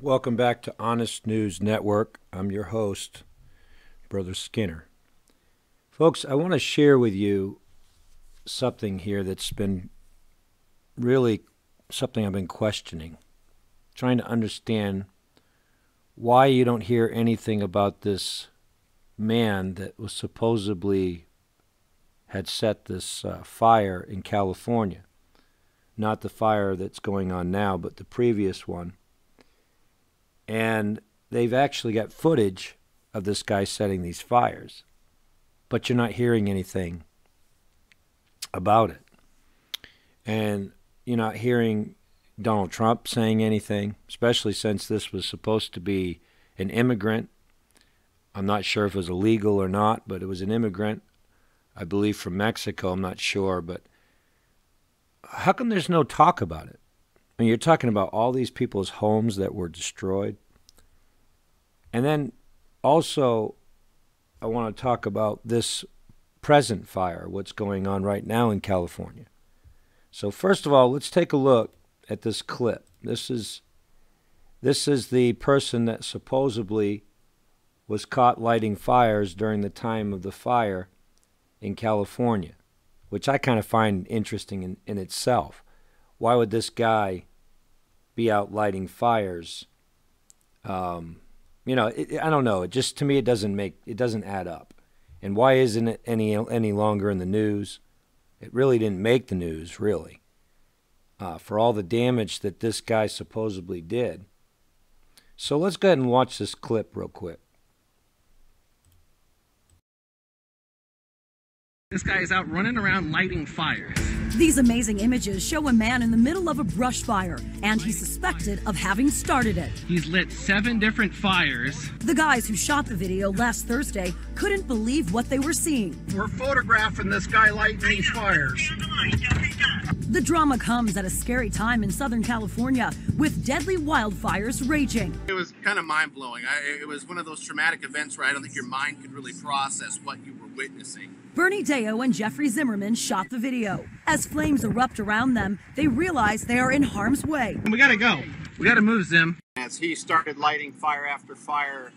Welcome back to Honest News Network. I'm your host, Brother Skinner. Folks, I want to share with you something here that's been really something I've been questioning, trying to understand why you don't hear anything about this man that was supposedly had set this fire in California. Not the fire that's going on now, but the previous one. And they've actually got footage of this guy setting these fires. But you're not hearing anything about it. And you're not hearing Donald Trump saying anything, especially since this was supposed to be an immigrant. I'm not sure if it was illegal or not, but it was an immigrant, I believe from Mexico, I'm not sure. But how come there's no talk about it? I mean, you're talking about all these people's homes that were destroyed. And then also, I want to talk about this present fire, what's going on right now in California. So first of all, let's take a look at this clip. This is the person that supposedly was caught lighting fires during the time of the fire in California, which I kind of find interesting in itself. Why would this guy be out lighting fires? I don't know. It just, to me, it doesn't add up. And why isn't it any longer in the news? It really didn't make the news, really, for all the damage that this guy supposedly did. So let's go ahead and watch this clip real quick. This guy is out running around lighting fires. These amazing images show a man in the middle of a brush fire, and he's suspected of having started it. He's lit 7 different fires. The guys who shot the video last Thursday couldn't believe what they were seeing. We're photographing this guy lighting these fires. The drama comes at a scary time in Southern California, with deadly wildfires raging. It was kind of mind-blowing. It was one of those traumatic events where I don't think your mind could really process what you were witnessing. Bernie Deo and Jeffrey Zimmerman shot the video. As flames erupt around them, they realize they are in harm's way. We gotta go. We gotta move, Zim. As he started lighting fire after fire,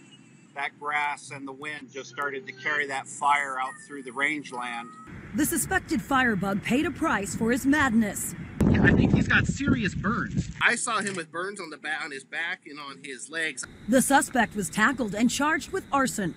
that grass and the wind just started to carry that fire out through the rangeland. The suspected firebug paid a price for his madness. Yeah, I think he's got serious burns. I saw him with burns on his back and on his legs. The suspect was tackled and charged with arson.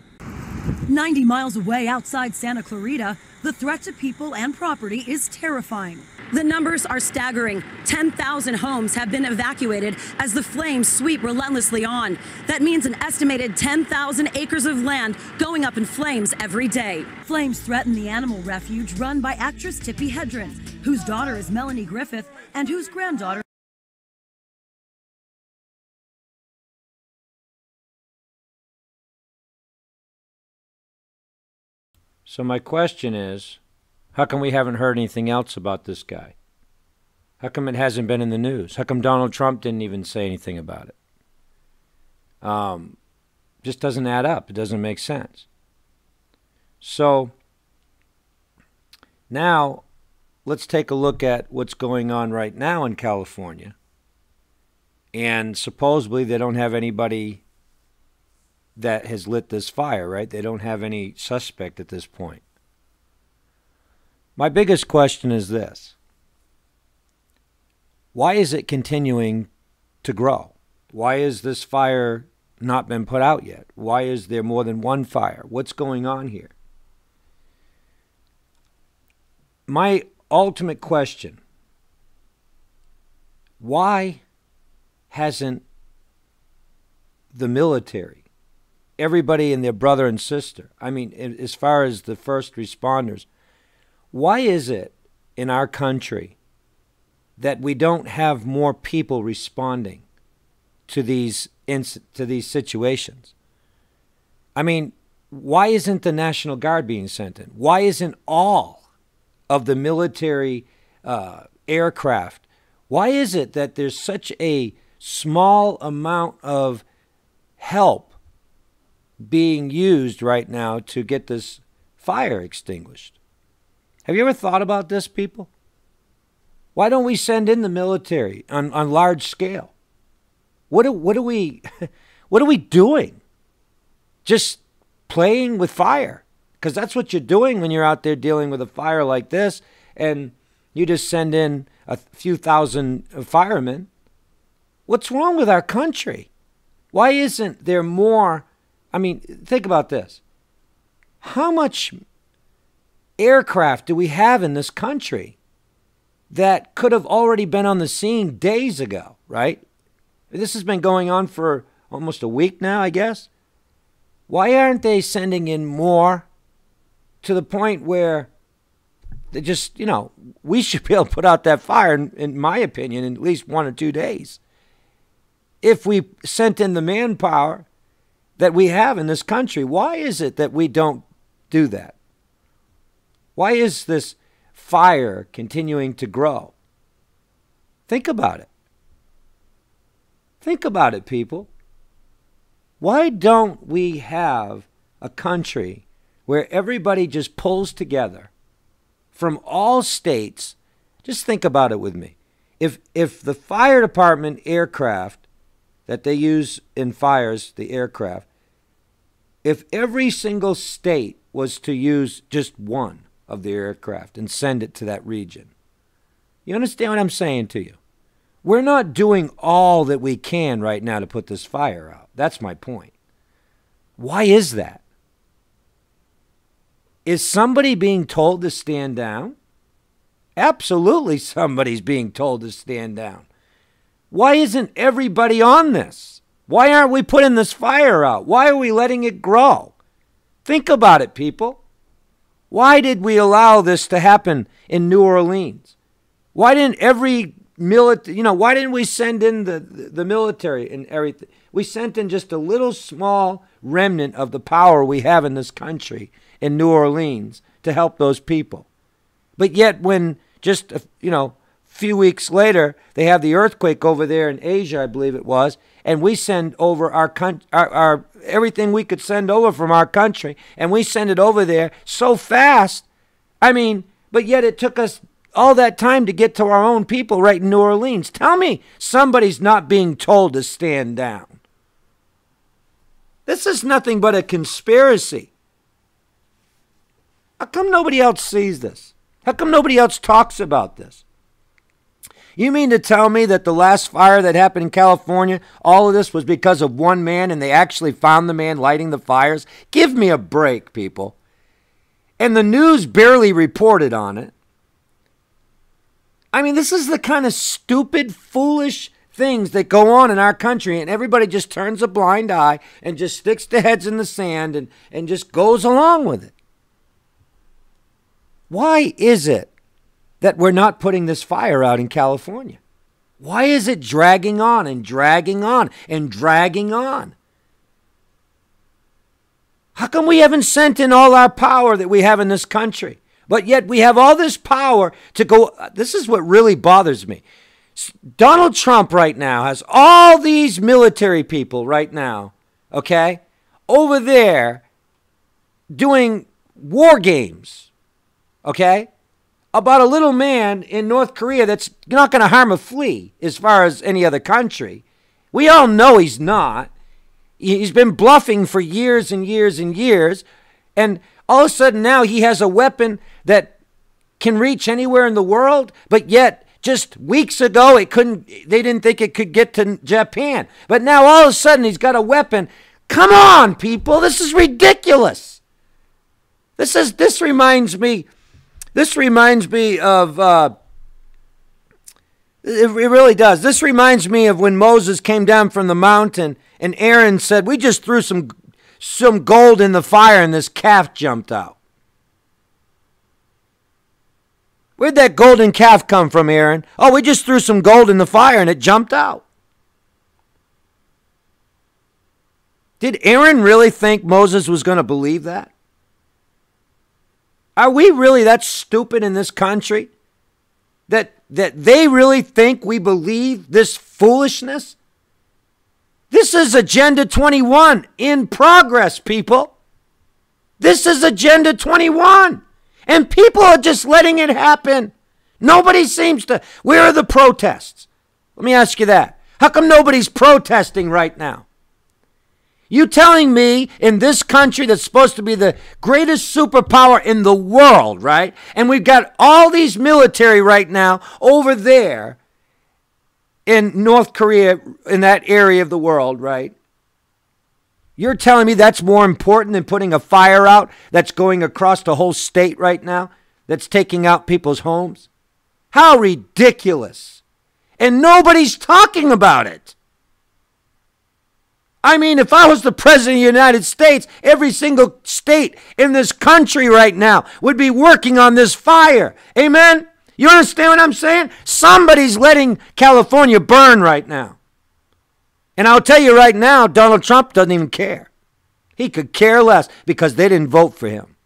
90 miles away outside Santa Clarita, the threat to people and property is terrifying. The numbers are staggering. 10,000 homes have been evacuated as the flames sweep relentlessly on. That means an estimated 10,000 acres of land going up in flames every day. Flames threaten the animal refuge run by actress Tippi Hedren, whose daughter is Melanie Griffith and whose granddaughter So my question is, how come we haven't heard anything else about this guy? How come it hasn't been in the news? How come Donald Trump didn't even say anything about it? Just doesn't add up. It doesn't make sense. So now let's take a look at what's going on right now in California. And supposedly they don't have anybody that has lit this fire, right? They don't have any suspect at this point. My biggest question is this. Why is it continuing to grow? Why is this fire not been put out yet? Why is there more than one fire? What's going on here? My ultimate question, why hasn't the military, everybody and their brother and sister, I mean, as far as the first responders, why is it in our country that we don't have more people responding to these situations? I mean, why isn't the National Guard being sent in? Why isn't all of the military aircraft? Why is it that there's such a small amount of help being used right now to get this fire extinguished? Have you ever thought about this, people? Why don't we send in the military on large scale? What are we what are we doing? Just playing with fire. Because that's what you're doing when you're out there dealing with a fire like this, and you just send in a few thousand firemen. What's wrong with our country? Why isn't there more? I mean, think about this. How much aircraft do we have in this country that could have already been on the scene days ago, right? This has been going on for almost a week now, I guess. Why aren't they sending in more to the point where they just, we should be able to put out that fire, in my opinion, in at least 1 or 2 days. If we sent in the manpower that we have in this country, why is it that we don't do that? Why is this fire continuing to grow? Think about it. Think about it, people. Why don't we have a country where everybody just pulls together from all states? Just think about it with me. If the fire department aircraft that they use in fires, the aircraft, if every single state was to use just one of the aircraft and send it to that region, you understand what I'm saying to you? We're not doing all that we can right now to put this fire out. That's my point. Why is that? Is somebody being told to stand down? Absolutely somebody's being told to stand down. Why isn't everybody on this? Why aren't we putting this fire out? Why are we letting it grow? Think about it, people. Why did we allow this to happen in New Orleans? Why didn't every military, why didn't we send in the military and everything? We sent in just a little small remnant of the power we have in this country in New Orleans to help those people. But yet when just, few weeks later, they have the earthquake over there in Asia, I believe it was, and we send over our everything we could send over from our country, and we send it over there so fast. But yet it took us all that time to get to our own people right in New Orleans. Tell me somebody's not being told to stand down. This is nothing but a conspiracy. How come nobody else sees this? How come nobody else talks about this? You mean to tell me that the last fire that happened in California, all of this was because of one man and they actually found the man lighting the fires? Give me a break, people. And the news barely reported on it. This is the kind of stupid, foolish things that go on in our country, and everybody just turns a blind eye and just sticks their heads in the sand and just goes along with it. Why is it that we're not putting this fire out in California? Why is it dragging on and dragging on and dragging on? How come we haven't sent in all our power that we have in this country? But yet we have all this power to go. This is what really bothers me. Donald Trump right now has all these military people right now, okay, over there doing war games, okay, about a little man in North Korea that's not going to harm a flea as far as any other country. We all know he's not. He's been bluffing for years and years and years. And all of a sudden now he has a weapon that can reach anywhere in the world, but yet just weeks ago they didn't think it could get to Japan. But now all of a sudden he's got a weapon. Come on, people, this is ridiculous. This reminds me of it really does. This reminds me of when Moses came down from the mountain and Aaron said, "We just threw some gold in the fire and this calf jumped out." Where'd that golden calf come from, Aaron? "Oh, we just threw some gold in the fire and it jumped out." Did Aaron really think Moses was going to believe that? Are we really that stupid in this country that they really think we believe this foolishness? This is Agenda 21 in progress, people. This is Agenda 21. And people are just letting it happen. Nobody seems to. Where are the protests? Let me ask you that. How come nobody's protesting right now? You telling me in this country that's supposed to be the greatest superpower in the world, right? And we've got all these military right now over there in North Korea, in that area of the world, right? You're telling me that's more important than putting a fire out that's going across the whole state right now, that's taking out people's homes? How ridiculous. And nobody's talking about it. I mean, if I was the president of the United States, every single state in this country right now would be working on this fire. Amen? You understand what I'm saying? Somebody's letting California burn right now. And I'll tell you right now, Donald Trump doesn't even care. He could care less because they didn't vote for him.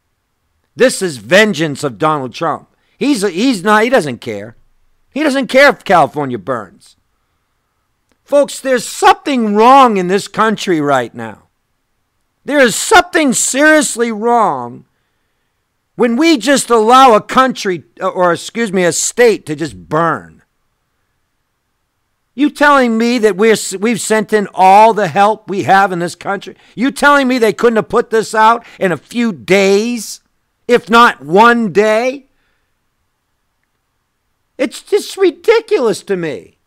This is vengeance of Donald Trump. He doesn't care. He doesn't care if California burns. Folks, there's something wrong in this country right now. There is something seriously wrong when we just allow a country, or excuse me, a state to just burn. You telling me that we've sent in all the help we have in this country? You telling me they couldn't have put this out in a few days, if not one day? It's just ridiculous to me.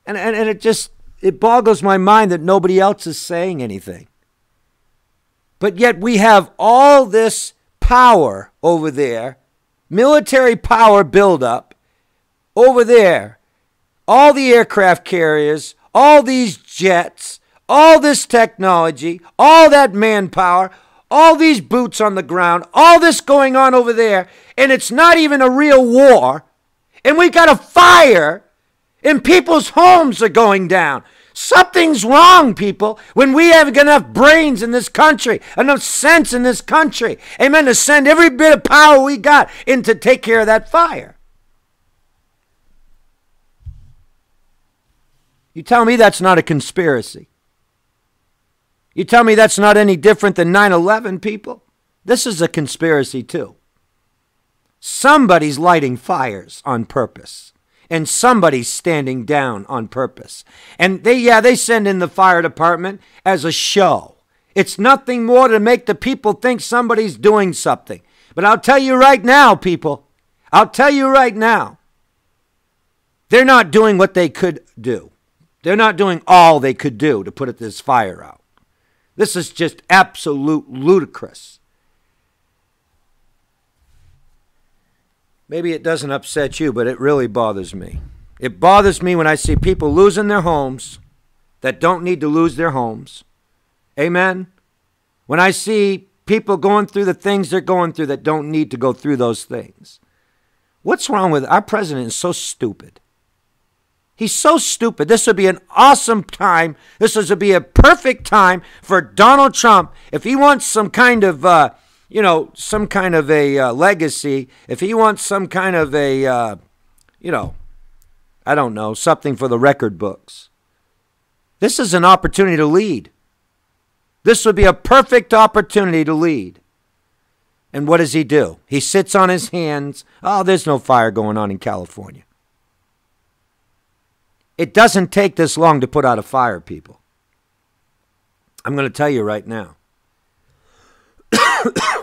And it boggles my mind that nobody else is saying anything. But yet we have all this power over there, military power buildup over there, all the aircraft carriers, all these jets, all this technology, all that manpower, all these boots on the ground, all this going on over there, and it's not even a real war, and we got a fire, and people's homes are going down. Something's wrong, people, when we have enough brains in this country, enough sense in this country, amen, to send every bit of power we got in to take care of that fire. You tell me that's not a conspiracy? You tell me that's not any different than 9/11, people? This is a conspiracy too. Somebody's lighting fires on purpose. And somebody's standing down on purpose. And they send in the fire department as a show. It's nothing more to make the people think somebody's doing something. But I'll tell you right now, people, I'll tell you right now, they're not doing what they could do. They're not doing all they could do to put this fire out. This is just absolute ludicrous. Maybe it doesn't upset you, but it really bothers me. It bothers me when I see people losing their homes that don't need to lose their homes. Amen? When I see people going through the things they're going through that don't need to go through those things. What's wrong with our president? Is so stupid. He's so stupid. This would be an awesome time. This would be a perfect time for Donald Trump, if he wants some kind of some kind of a legacy, if he wants some kind of a, I don't know, something for the record books. This is an opportunity to lead. This would be a perfect opportunity to lead. And what does he do? He sits on his hands. Oh, there's no fire going on in California. It doesn't take this long to put out a fire, people. I'm going to tell you right now.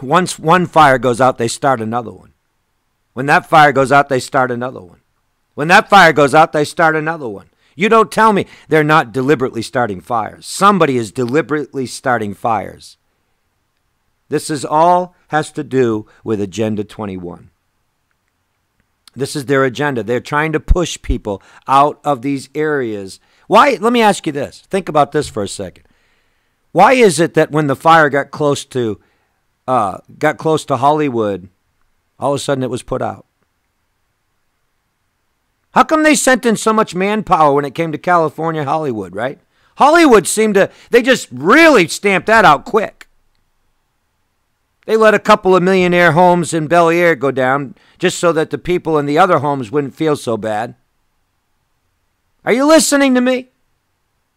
Once one fire goes out, they start another one. When that fire goes out, they start another one. When that fire goes out, they start another one. You don't tell me they're not deliberately starting fires. Somebody is deliberately starting fires. This is all has to do with Agenda 21. This is their agenda. They're trying to push people out of these areas. Why? Let me ask you this. Think about this for a second. Why is it that when the fire got close to Hollywood, all of a sudden it was put out? How come they sent in so much manpower when it came to California, Hollywood, right? Hollywood they just really stamped that out quick. They let a couple of millionaire homes in Bel Air go down just so that the people in the other homes wouldn't feel so bad. Are you listening to me?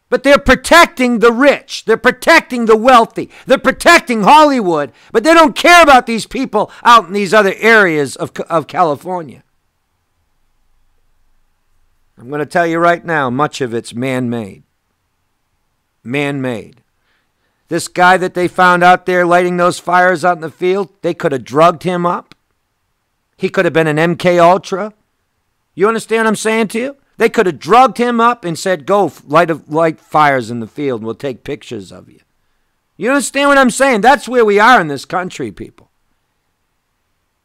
But they're protecting the rich. They're protecting the wealthy. They're protecting Hollywood. But they don't care about these people out in these other areas of California. I'm going to tell you right now, much of it's man-made. Man-made. This guy that they found out there lighting those fires out in the field, they could have drugged him up. He could have been an MK Ultra. You understand what I'm saying to you? They could have drugged him up and said, go light fires in the field and we'll take pictures of you. You understand what I'm saying? That's where we are in this country, people.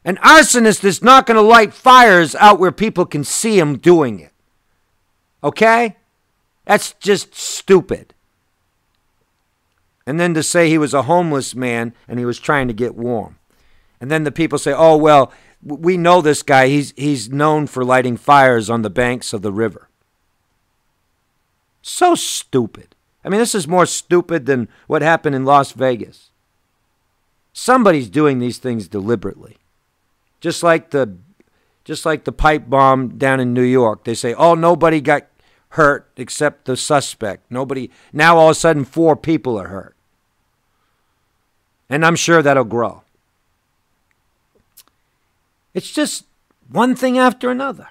An arsonist is not going to light fires out where people can see him doing it. Okay? That's just stupid. And then to say he was a homeless man and he was trying to get warm. And then the people say, oh, well, we know this guy. He's known for lighting fires on the banks of the river. So stupid. I mean, this is more stupid than what happened in Las Vegas. Somebody's doing these things deliberately. Just like the pipe bomb down in New York. They say, oh, nobody got hurt except the suspect. Nobody. Now all of a sudden 4 people are hurt. And I'm sure that'll grow. It's just one thing after another.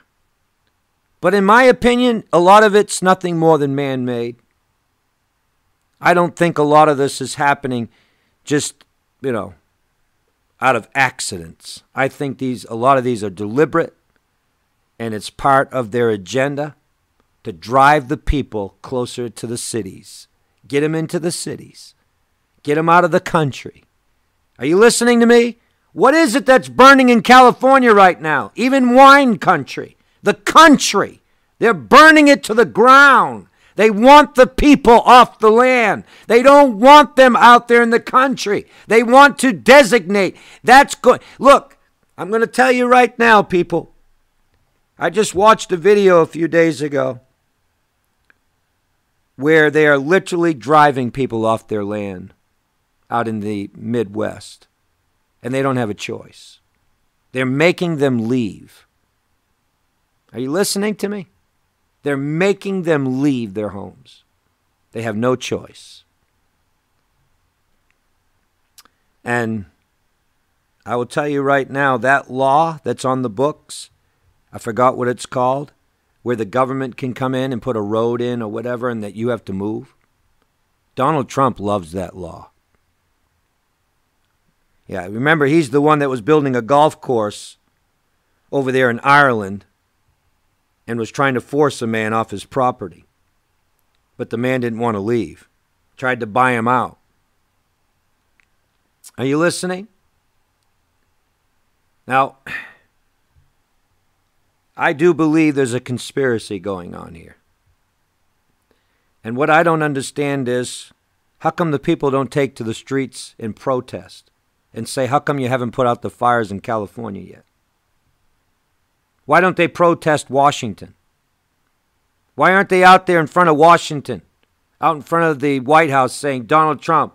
But in my opinion, a lot of it's nothing more than man-made. I don't think a lot of this is happening just, out of accidents. I think a lot of these are deliberate, and it's part of their agenda to drive the people closer to the cities. Get them into the cities. Get them out of the country. Are you listening to me? What is it that's burning in California right now? Even wine country. The country. They're burning it to the ground. They want the people off the land. They don't want them out there in the country. They want to designate. That's good. Look, I'm going to tell you right now, people. I just watched a video a few days ago where they are literally driving people off their land out in the Midwest. And they don't have a choice. They're making them leave. Are you listening to me? They're making them leave their homes. They have no choice. And I will tell you right now, that law that's on the books, I forgot what it's called, where the government can come in and put a road in or whatever and that you have to move. Donald Trump loves that law. Yeah, remember, he's the one that was building a golf course over there in Ireland and was trying to force a man off his property. But the man didn't want to leave. Tried to buy him out. Are you listening? Now, I do believe there's a conspiracy going on here. And what I don't understand is, how come the people don't take to the streets and protest and say, how come you haven't put out the fires in California yet? Why don't they protest Washington? Why aren't they out there in front of Washington, out in front of the White House saying, Donald Trump,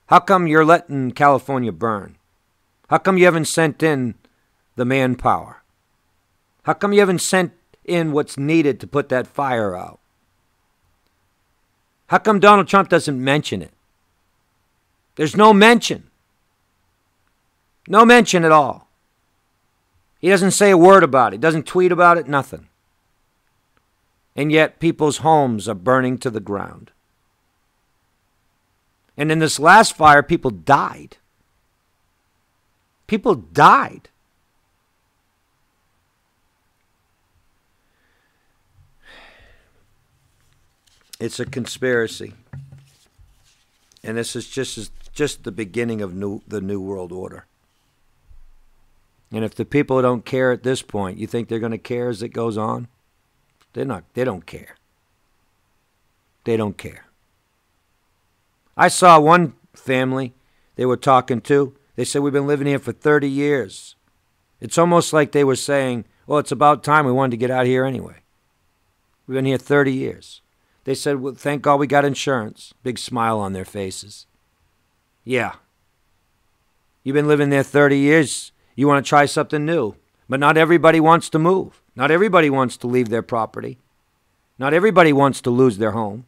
how come you're letting California burn? How come you haven't sent in the manpower? How come you haven't sent in what's needed to put that fire out? How come Donald Trump doesn't mention it? There's no mention. No mention at all. He doesn't say a word about it. He doesn't tweet about it, nothing. And yet people's homes are burning to the ground. And in this last fire, people died. People died. It's a conspiracy. And this is just the beginning of the New World Order. And if the people don't care at this point, you think they're going to care as it goes on? They're not. They don't care. They don't care. I saw one family they were talking to. They said, we've been living here for 30 years. It's almost like they were saying, well, it's about time we wanted to get out of here anyway. We've been here 30 years. They said, well, thank God we got insurance. Big smile on their faces. Yeah. You've been living there 30 years. You want to try something new. But not everybody wants to move. Not everybody wants to leave their property. Not everybody wants to lose their home.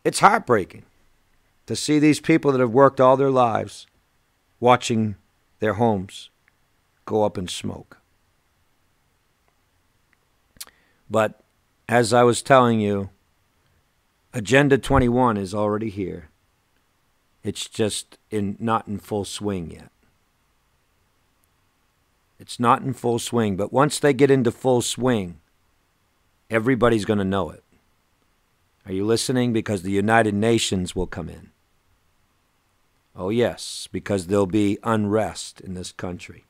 It's heartbreaking to see these people that have worked all their lives watching their homes go up in smoke. But as I was telling you, Agenda 21 is already here. It's just not in full swing yet. It's not in full swing, but once they get into full swing, everybody's going to know it. Are you listening? Because the United Nations will come in. Oh, yes, because there'll be unrest in this country.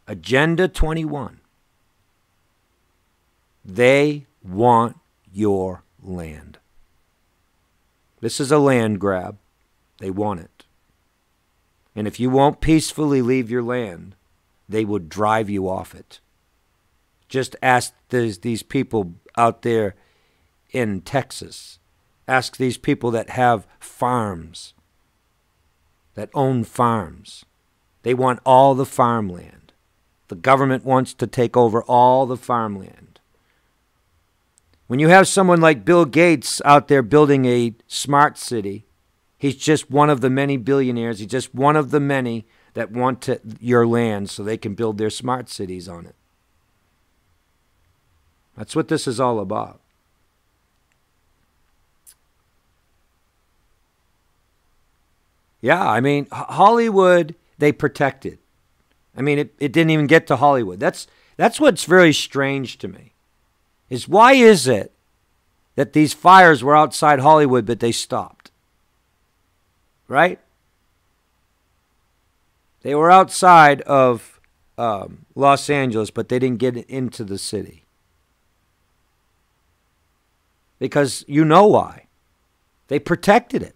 Agenda 21. They want your land. This is a land grab. They want it. And if you won't peacefully leave your land, they will drive you off it. Just ask these people out there in Texas. Ask these people that have farms, that own farms. They want all the farmland. The government wants to take over all the farmland. When you have someone like Bill Gates out there building a smart city, he's just one of the many billionaires. He's just one of the many that want your land so they can build their smart cities on it. That's what this is all about. Yeah, I mean, Hollywood, they protected. I mean, it didn't even get to Hollywood. That's what's very strange to me, is why is it that these fires were outside Hollywood, but they stopped? Right? They were outside of Los Angeles, but they didn't get into the city. Because you know why. They protected it.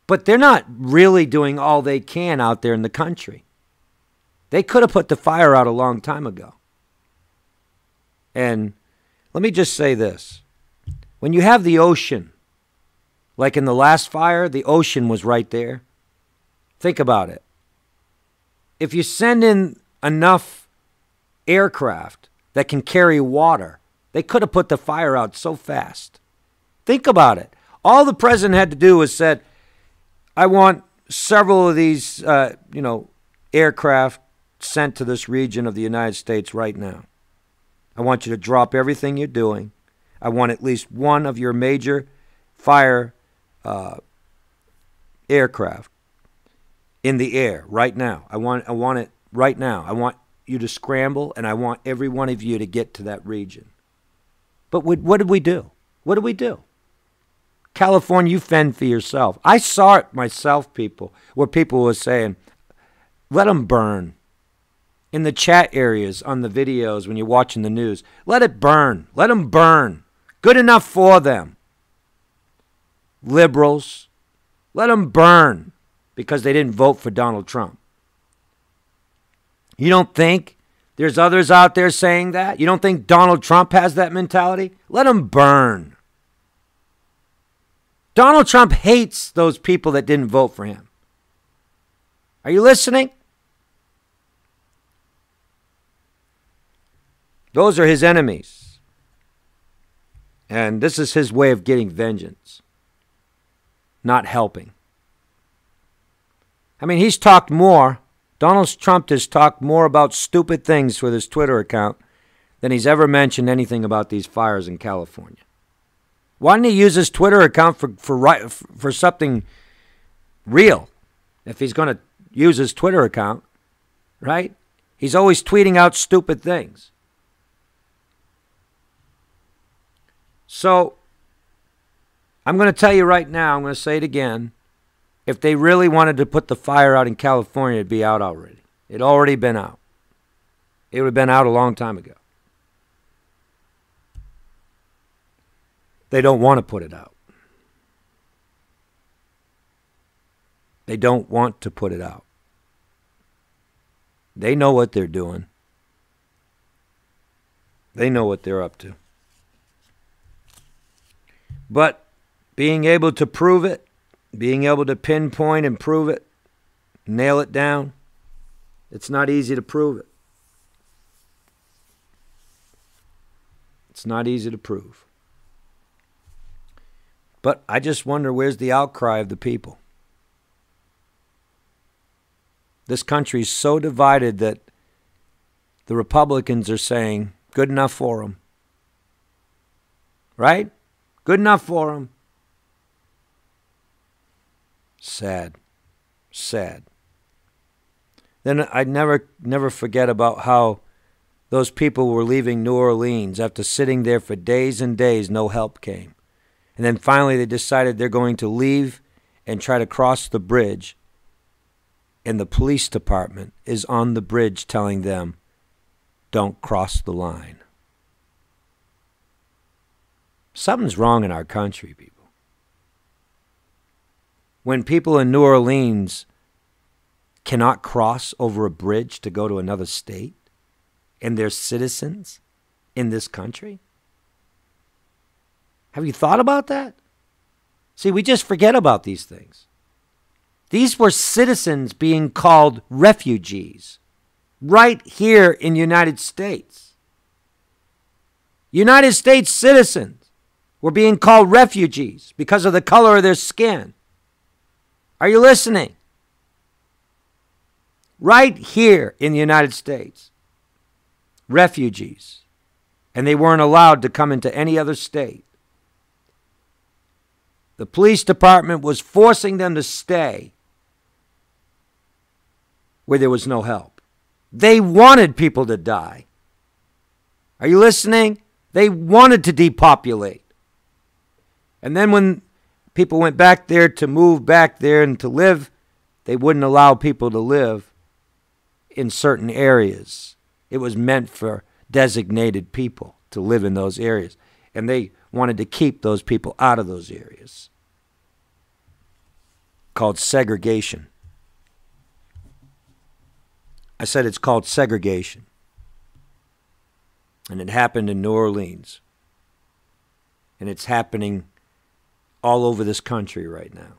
But they're not really doing all they can out there in the country. They could have put the fire out a long time ago. And let me just say this. When you have the ocean, like in the last fire, the ocean was right there. Think about it. If you send in enough aircraft that can carry water, they could have put the fire out so fast. Think about it. All the president had to do was said, I want several of these, aircraft sent to this region of the United States right now. I want you to drop everything you're doing. I want at least one of your major fire aircraft in the air right now. I want it right now. I want you to scramble, and I want every one of you to get to that region. But what did we do? What did we do? California, you fend for yourself. I saw it myself, people, where people were saying, let them burn. In the chat areas on the videos when you're watching the news, let it burn. Let them burn. Good enough for them. Liberals, let them burn because they didn't vote for Donald Trump. You don't think there's others out there saying that? You don't think Donald Trump has that mentality? Let them burn. Donald Trump hates those people that didn't vote for him. Are you listening? Those are his enemies. And this is his way of getting vengeance. Not helping. I mean, he's talked more. Donald Trump has talked more about stupid things with his Twitter account than he's ever mentioned anything about these fires in California. Why didn't he use his Twitter account for something real? If he's going to use his Twitter account, right? He's always tweeting out stupid things. So, I'm going to tell you right now, I'm going to say it again. If they really wanted to put the fire out in California, it'd be out already. It'd already been out. It would have been out a long time ago. They don't want to put it out. They don't want to put it out. They know what they're doing. They know what they're up to. But being able to prove it, being able to pinpoint and prove it, nail it down, it's not easy to prove it. It's not easy to prove. But I just wonder, where's the outcry of the people? This country is so divided that the Republicans are saying, good enough for them. Right? Good enough for them. Sad. Sad. Then I'd never forget about how those people were leaving New Orleans after sitting there for days and days, no help came. And then finally they decided they're going to leave and try to cross the bridge. And the police department is on the bridge telling them, don't cross the line. Something's wrong in our country, people. When people in New Orleans cannot cross over a bridge to go to another state, and they're citizens in this country? Have you thought about that? See, we just forget about these things. These were citizens being called refugees right here in the United States. United States citizens were being called refugees because of the color of their skin. Are you listening? Right here in the United States. Refugees. And they weren't allowed to come into any other state. The police department was forcing them to stay where there was no help. They wanted people to die. Are you listening? They wanted to depopulate. And then when people went back there to move back there and to live, they wouldn't allow people to live in certain areas. It was meant for designated people to live in those areas. And they wanted to keep those people out of those areas. Called segregation. I said it's called segregation. And it happened in New Orleans. And it's happening all over this country right now.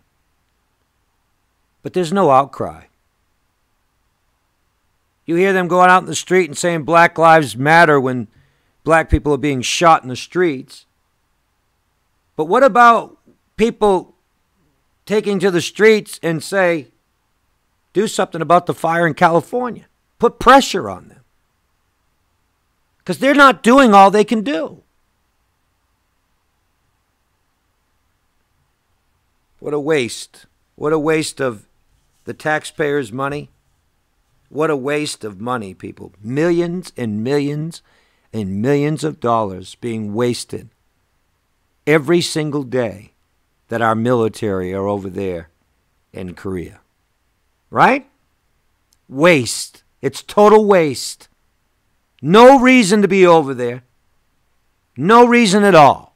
But there's no outcry. You hear them going out in the street and saying Black Lives Matter when black people are being shot in the streets. But what about people taking to the streets and say, do something about the fire in California? Put pressure on them. Because they're not doing all they can do. What a waste. What a waste of the taxpayers' money. What a waste of money, people. Millions and millions and millions of dollars being wasted every single day that our military are over there in Korea. Right? Waste. It's total waste. No reason to be over there. No reason at all.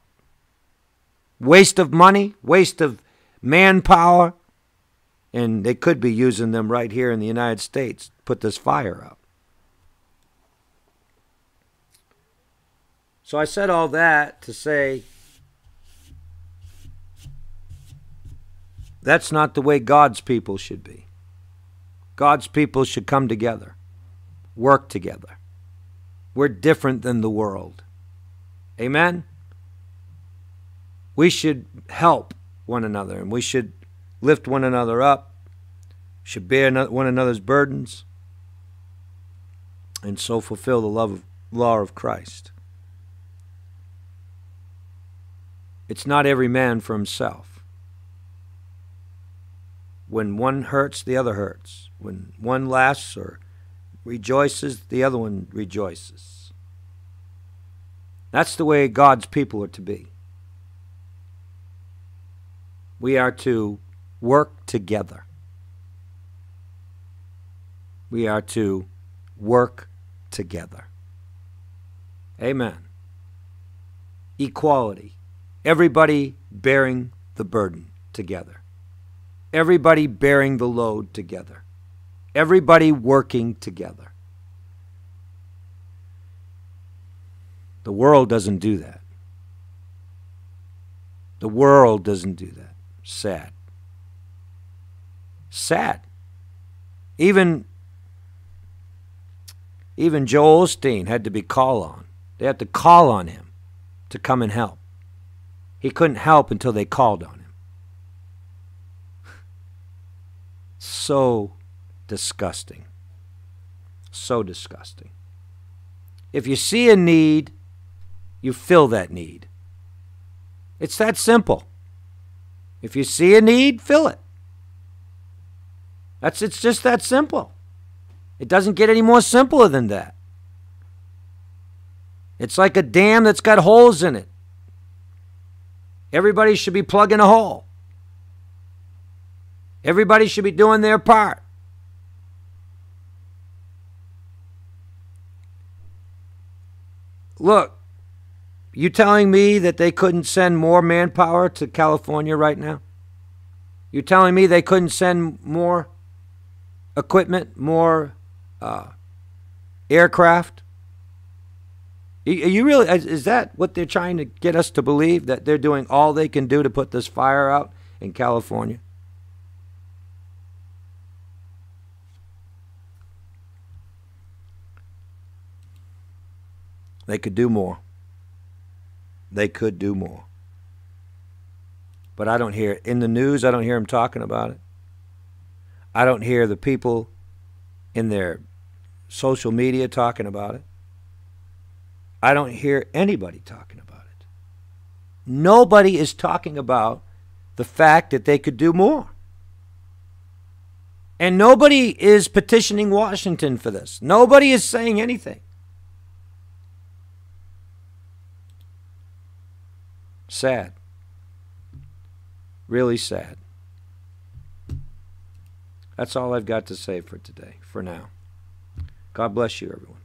Waste of money, waste of manpower, and they could be using them right here in the United States to put this fire out. So I said all that to say that's not the way God's people should be. God's people should come together, work together. We're different than the world. Amen? We should help one another, and we should lift one another up, should bear one another's burdens, and so fulfill the law of Christ. It's not every man for himself. When one hurts, the other hurts. When one laughs or rejoices, the other one rejoices. That's the way God's people are to be. We are to work together. We are to work together. Amen. Equality. Everybody bearing the burden together. Everybody bearing the load together. Everybody working together. The world doesn't do that. The world doesn't do that. Sad. Sad. Even Joel Osteen had to be called on. They had to call on him to come and help. He couldn't help until they called on him. So disgusting. So disgusting. If you see a need, you fill that need. It's that simple. If you see a need, fill it. It's just that simple. It doesn't get any more simpler than that. It's like a dam that's got holes in it. Everybody should be plugging a hole. Everybody should be doing their part. Look, you telling me that they couldn't send more manpower to California right now? You telling me they couldn't send more equipment, more aircraft? You really, is that what they're trying to get us to believe, that they're doing all they can do to put this fire out in California? They could do more. They could do more. But I don't hear it. In the news, I don't hear them talking about it. I don't hear the people in their social media talking about it. I don't hear anybody talking about it. Nobody is talking about the fact that they could do more. And nobody is petitioning Washington for this. Nobody is saying anything. Sad. Really sad. That's all I've got to say for today, for now. God bless you, everyone.